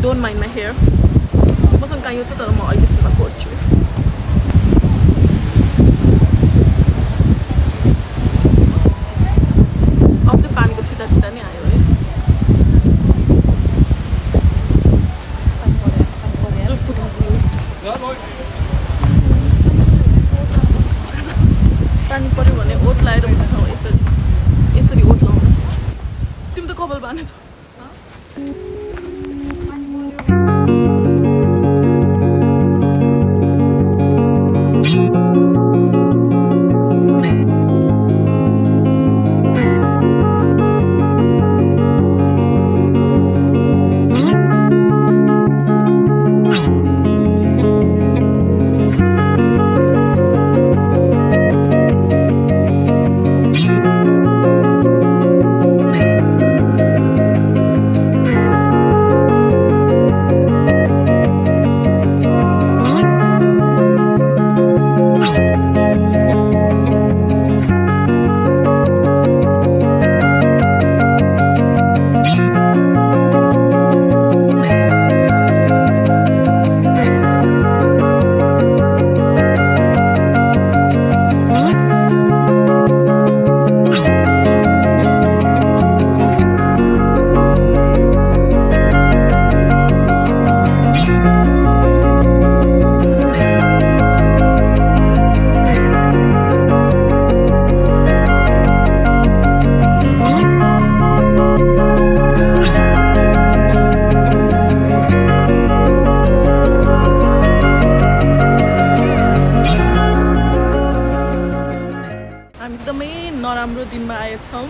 Don't mind my hair. मसँग काहीँ छ तर म अहिले त्यसमा कोर्छु. अब चाहिँ पानीको छिटा छिटा नै आयो है. पानी पर्यो भने ओट लाएर बस्छौ यसरी. यसरी ओट लाउनु. तिमी त कपाल बाँधेछौ. नराम्रो दिनमा आएछौँ.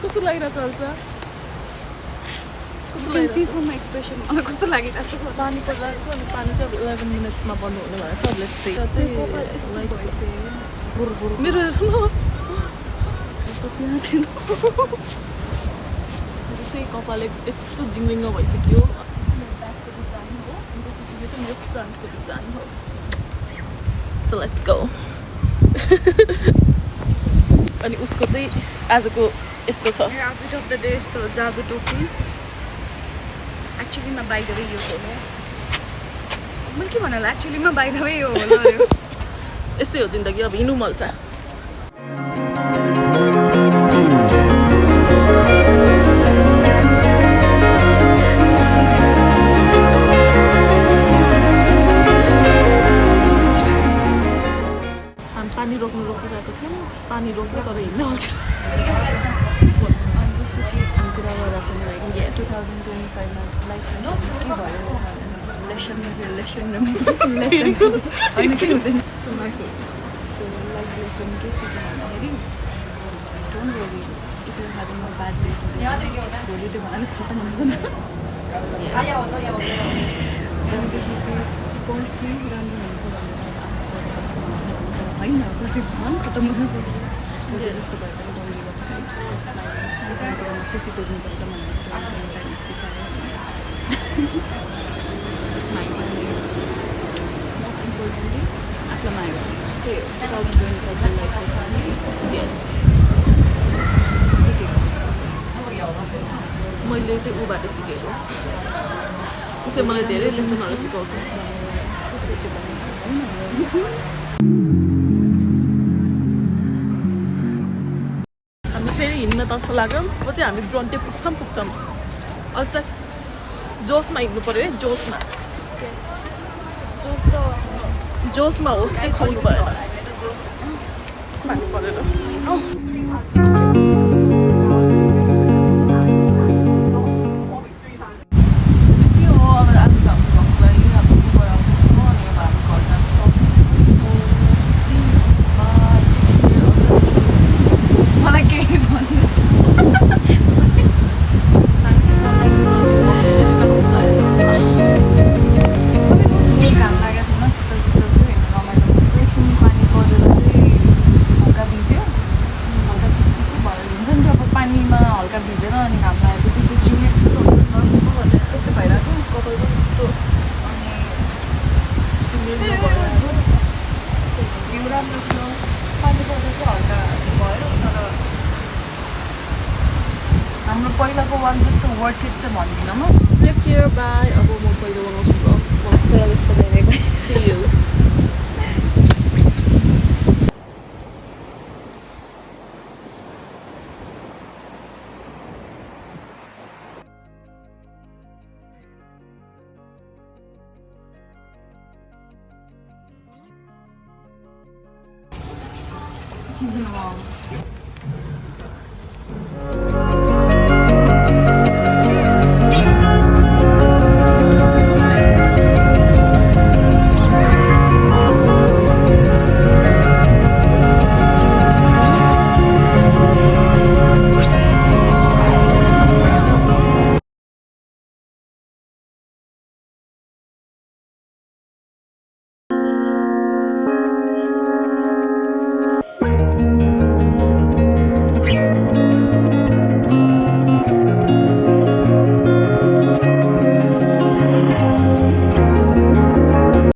कस्तो लागिरहेछ अल्छा? कस्तो लागिरहेछ? see from my expression. मलाई कस्तो लागिरहेछ? पानी परिरहेको छ अनि पानी चाहिँ 11 मिनट्समा बन्द हुने भनेको छ. Let's see. चाहिँ मेरो हेर्नु न. चाहिँ कपाल यस्तो जिङ्रिङ्ग भइसक्यो. त्यसपछि यो चाहिँ मेरो फ्रन्टको डिजाइन हो. So let's go. अनि उसको चाहिँ आजको यस्तो छ. आउटफिट अफ द डे यस्तो जादु टोपी. एक्चुअलीमा बाइ द वे यो हो. मैले के भन्नु होला, एक्चुअलीमा बाइ द वे यो होला. यस्तै हो जिन्दगी. अब हिँड्नु मल्छ. पानी रोकिरहेको थियौँ. पानी रोक्यो तर हिँड्न आउँछ. त्यसपछि हामी कुरा गर्दा पनि लाइक 2025मा लाइफ लेसन के भयो? लेसन होइन के हुँदैन त्यस्तो मान्छे. सो लाइफ लेसन के सिक्यो भन्दाखेरि don't worry if you having a bad day today भोलि त्यो भन्दा पनि खतम हुन सक्छ. अनि त्यसपछि पर्सि राम्रो हुन्छ भनेर आश गरेर बस्नुहुन्छ होइन. पर्सि झन् खतम हुन सक्छ. जस्तो भए पनि सानोतिरमा खुसी खोज्नुपर्छ भनेर सिकायो. मोस्ट इम्पोर्टेन्टली आफूलाई माया गर्नु. त्यही हो 2025 लाइफ लेसन. यस. सिकेको मैले चाहिँ ऊबाट सिकेको. उसले मलाई धेरै लेसनहरू सिकाउँछ. हामी फेरि हिँड्नतर्फ लाग्यौँ. अब चाहिँ हामी ब्रन्टे पुग्छौँ. अझ जोसमा हिँड्नु पऱ्यो है. जोसमा जोसमा होस् चाहिँ खुवाउनु भएन. मान्नु परेन. घाम लागेको थिएन, शीतल शीतल थियो, हेर्नु रमाइलो भएको। एकछिन पानी परेर चाहिँ हल्का भिज्यो, हल्का चिसो चिसो भएर हुन्छ नि त्यो। अब पानीमा हल्का भिजेर अनि घाम लागेपछि त्यो जिउले त्यस्तो हुन्छ नि त, त्यस्तो भइरहेको छ। कपाल पनि यस्तो अनि तिमीले त्यही भयो was good। भ्यू राम्रो थियो, पानी पर्दा चाहिँ हल्का भयो, तर हाम्रो पहिलाको वान जस्तो वर्थ इट चाहिँ भन्दिनँ म। Take care bye. अब म पहिलो बनाउँछु ब्लग। यस्तो यस्तो भइरहेको। See you. Wow.